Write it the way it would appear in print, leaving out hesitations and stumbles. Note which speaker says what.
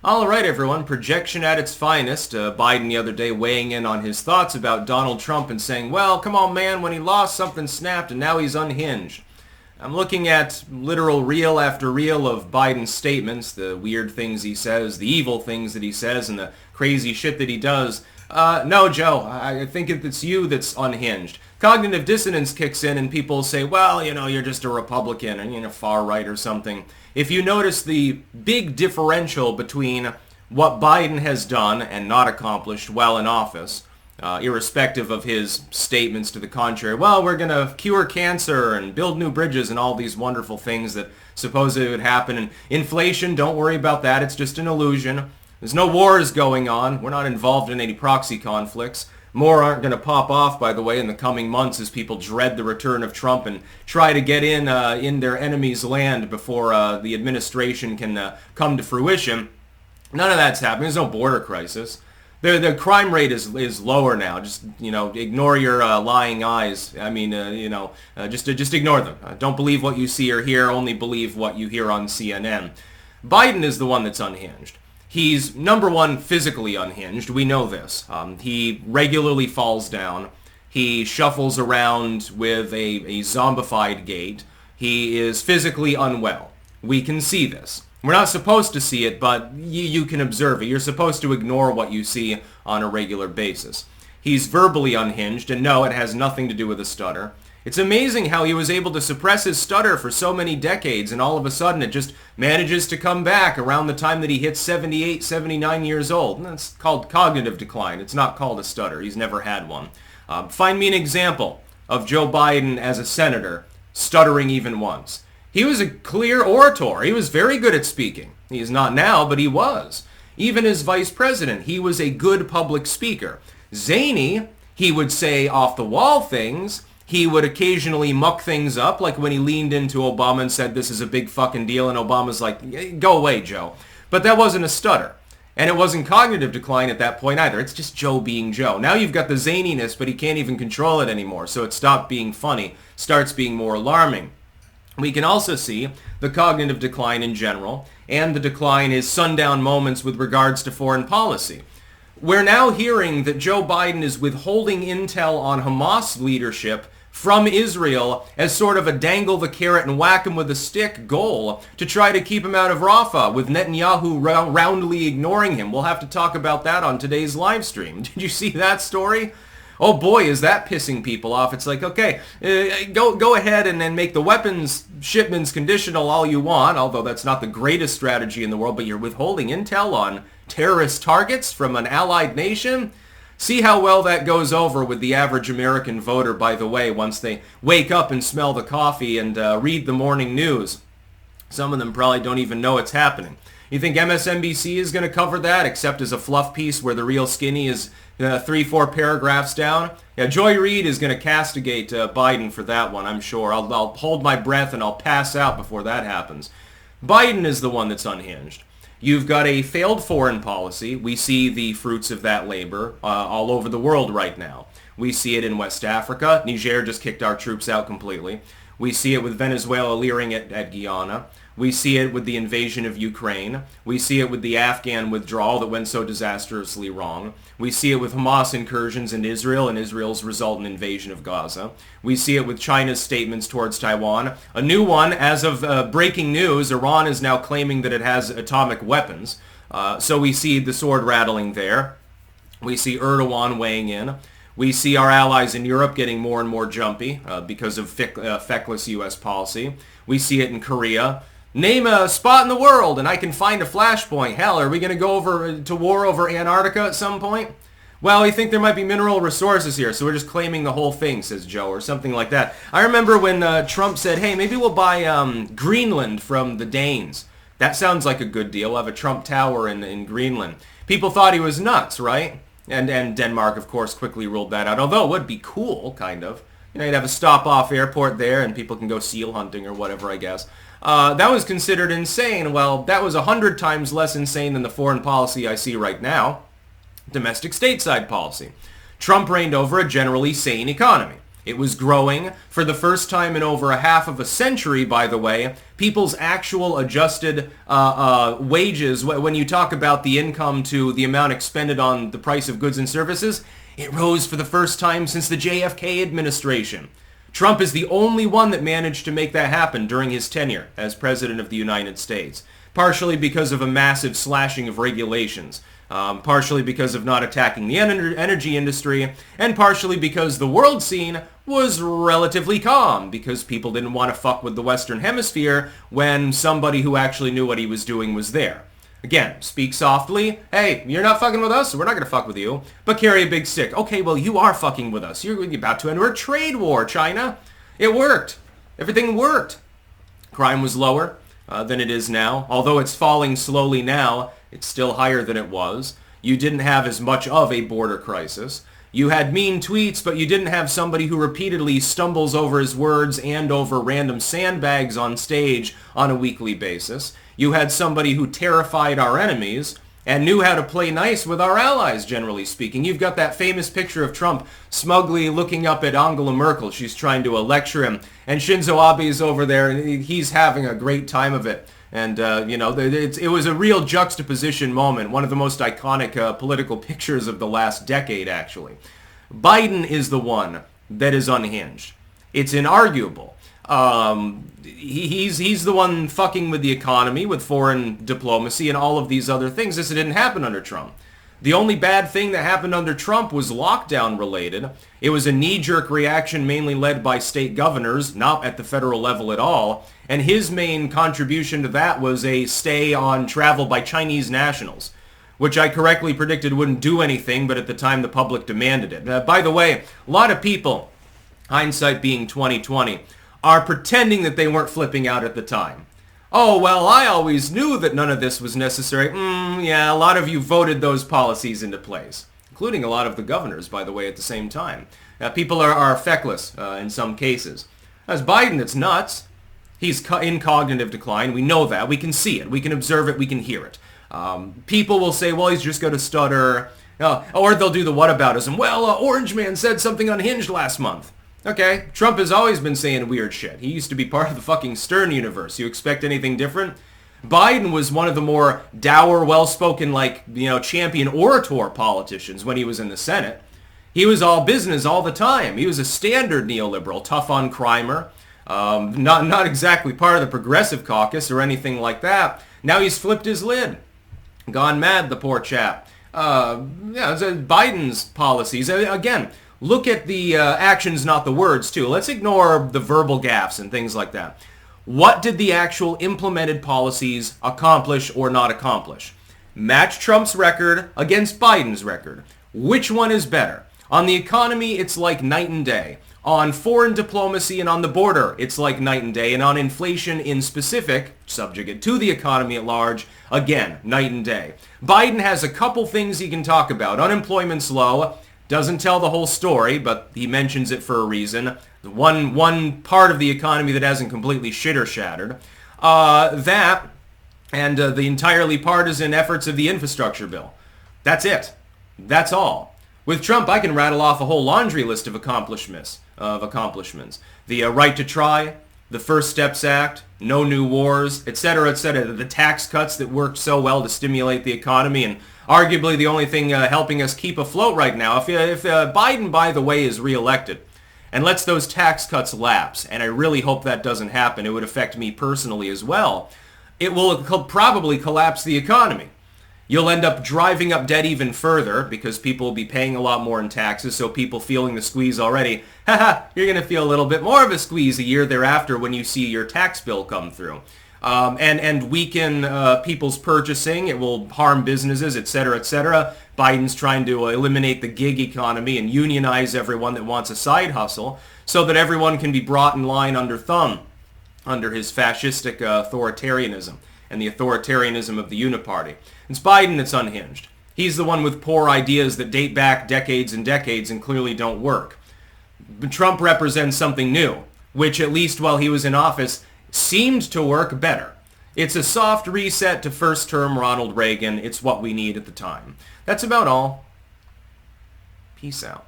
Speaker 1: All right, everyone. Projection at its finest. Biden the other day weighing in on his thoughts about Donald Trump and saying, well, come on, man, when he lost, something snapped, and now he's unhinged. I'm looking at literal reel after reel of Biden's statements, the weird things he says, the evil things that he says, and the crazy shit that he does. No, Joe, I think it's you that's unhinged. Cognitive dissonance kicks in and people say, well, you're just a Republican and, far right or something. If you notice the big differential between what Biden has done and not accomplished while in office, irrespective of his statements to the contrary, well, we're going to cure cancer and build new bridges and all these wonderful things that supposedly would happen. And inflation, don't worry about that. It's just an illusion. There's no wars going on. We're not involved in any proxy conflicts. More aren't going to pop off, by the way, in the coming months as people dread the return of Trump and try to get in their enemy's land before the administration can come to fruition. None of that's happening. There's no border crisis. The crime rate is lower now. Just, ignore your lying eyes. I mean, just ignore them. Don't believe what you see or hear. Only believe what you hear on CNN. Biden is the one that's unhinged. He's, number one, physically unhinged. We know this. He regularly falls down. He shuffles around with a zombified gait. He is physically unwell. We can see this. We're not supposed to see it, but you can observe it. You're supposed to ignore what you see on a regular basis. He's verbally unhinged, and no, it has nothing to do with a stutter. It's amazing how he was able to suppress his stutter for so many decades, and all of a sudden it just manages to come back around the time that he hits 78, 79 years old. And that's called cognitive decline. It's not called a stutter. He's never had one. Find me an example of Joe Biden as a senator stuttering even once. He was a clear orator. He was very good at speaking. He is not now, but he was. Even as vice president, he was a good public speaker. Zany, he would say off-the-wall things. He would occasionally muck things up, like when he leaned into Obama and said, this is a big fucking deal, and Obama's like, go away, Joe. But that wasn't a stutter. And it wasn't cognitive decline at that point either. It's just Joe being Joe. Now you've got the zaniness, but he can't even control it anymore, so it stopped being funny, starts being more alarming. We can also see the cognitive decline in general, and the decline is sundown moments with regards to foreign policy. We're now hearing that Joe Biden is withholding intel on Hamas leadership from Israel as sort of a dangle the carrot and whack him with a stick goal to try to keep him out of Rafah, with Netanyahu roundly ignoring him. We'll have to talk about that on today's live stream. Did you see that story? Oh boy, is that pissing people off. It's like, okay, go ahead and then make the weapons shipments conditional all you want, although that's not the greatest strategy in the world, but you're withholding intel on terrorist targets from an allied nation? See how well that goes over with the average American voter, by the way, once they wake up and smell the coffee and read the morning news. Some of them probably don't even know it's happening. You think MSNBC is going to cover that, except as a fluff piece where the real skinny is 3-4 paragraphs down? Yeah, Joy Reid is going to castigate Biden for that one, I'm sure. I'll hold my breath and I'll pass out before that happens. Biden is the one that's unhinged. You've got a failed foreign policy. We see the fruits of that labor all over the world right now. We see it in West Africa. Niger just kicked our troops out completely. We see it with Venezuela leering at Guyana. We see it with the invasion of Ukraine. We see it with the Afghan withdrawal that went so disastrously wrong. We see it with Hamas incursions in Israel and Israel's resultant invasion of Gaza. We see it with China's statements towards Taiwan. A new one, as of breaking news, Iran is now claiming that it has atomic weapons. So we see the sword rattling there. We see Erdogan weighing in. We see our allies in Europe getting more and more jumpy because of feckless U.S. policy. We see it in Korea. Name a spot in the world and I can find a flashpoint. Hell, are we going to go over to war over Antarctica at some point? Well, we think there might be mineral resources here, so we're just claiming the whole thing, says Joe, or something like that. I remember when Trump said, hey, maybe we'll buy Greenland from the Danes. That sounds like a good deal. We'll have a Trump Tower in Greenland. People thought he was nuts, right? And Denmark, of course, quickly ruled that out, although it would be cool, kind of. You'd have a stop-off airport there, and people can go seal hunting or whatever, I guess. That was considered insane. Well, that was 100 times less insane than the foreign policy I see right now. Domestic stateside policy. Trump reigned over a generally sane economy. It was growing. For the first time in over a half of a century, by the way, people's actual adjusted wages, when you talk about the income to the amount expended on the price of goods and services, it rose for the first time since the JFK administration. Trump is the only one that managed to make that happen during his tenure as President of the United States, partially because of a massive slashing of regulations. Partially because of not attacking the energy industry, and partially because the world scene was relatively calm because people didn't want to fuck with the Western Hemisphere when somebody who actually knew what he was doing was there. Again, speak softly. Hey, you're not fucking with us, so we're not going to fuck with you. But carry a big stick. Okay, well, you are fucking with us. You're about to enter a trade war, China. It worked. Everything worked. Crime was lower than it is now. Although it's falling slowly now, it's still higher than it was. You didn't have as much of a border crisis. You had mean tweets, but you didn't have somebody who repeatedly stumbles over his words and over random sandbags on stage on a weekly basis. You had somebody who terrified our enemies and knew how to play nice with our allies, generally speaking. You've got that famous picture of Trump smugly looking up at Angela Merkel. She's trying to lecture him. And Shinzo Abe is over there, and he's having a great time of it. And, it was a real juxtaposition moment, one of the most iconic political pictures of the last decade, actually. Biden is the one that is unhinged. It's inarguable. He's the one fucking with the economy, with foreign diplomacy, and all of these other things. This didn't happen under Trump. The only bad thing that happened under Trump was lockdown related. It was a knee-jerk reaction mainly led by state governors, not at the federal level at all. And his main contribution to that was a stay on travel by Chinese nationals, which I correctly predicted wouldn't do anything, but at the time the public demanded it. By the way, a lot of people, hindsight being 2020, are pretending that they weren't flipping out at the time. Oh, well, I always knew that none of this was necessary. Yeah, a lot of you voted those policies into place, including a lot of the governors, by the way, at the same time. People are feckless in some cases. As Biden, it's nuts. He's in cognitive decline. We know that. We can see it. We can observe it. We can hear it. People will say, well, he's just going to stutter. Or they'll do the whataboutism. Well, Orange Man said something unhinged last month. Okay, Trump has always been saying weird shit. He used to be part of the fucking Stern universe. You expect anything different? Biden was one of the more dour, well-spoken, champion orator politicians when he was in the Senate. He was all business all the time. He was a standard neoliberal, tough on crimer. Not exactly part of the Progressive Caucus or anything like that. Now he's flipped his lid. Gone mad, the poor chap. Biden's policies, again, look at the actions, not the words, too. Let's ignore the verbal gaffes and things like that. What did the actual implemented policies accomplish or not accomplish? Match Trump's record against Biden's record. Which one is better? On the economy, it's like night and day. On foreign diplomacy and on the border, it's like night and day. And on inflation in specific, subject to the economy at large, again, night and day. Biden has a couple things he can talk about. Unemployment's low. Doesn't tell the whole story, but he mentions it for a reason. One part of the economy that hasn't completely shit or shattered. That and the entirely partisan efforts of the infrastructure bill. That's it. That's all. With Trump, I can rattle off a whole laundry list of accomplishments. The right to try, the First Steps Act, no new wars, etc., etc. The tax cuts that worked so well to stimulate the economy, and arguably the only thing helping us keep afloat right now. If Biden, by the way, is reelected and lets those tax cuts lapse, and I really hope that doesn't happen, it would affect me personally as well, it will probably collapse the economy. You'll end up driving up debt even further because people will be paying a lot more in taxes, so people feeling the squeeze already, you're going to feel a little bit more of a squeeze a year thereafter when you see your tax bill come through. And weaken people's purchasing. It will harm businesses, etc., etc. Biden's trying to eliminate the gig economy and unionize everyone that wants a side hustle so that everyone can be brought in line under his fascistic authoritarianism and the authoritarianism of the uniparty. It's Biden that's unhinged. He's the one with poor ideas that date back decades and decades and clearly don't work. But Trump represents something new, which at least while he was in office seemed to work better. It's a soft reset to first-term Ronald Reagan. It's what we need at the time. That's about all. Peace out.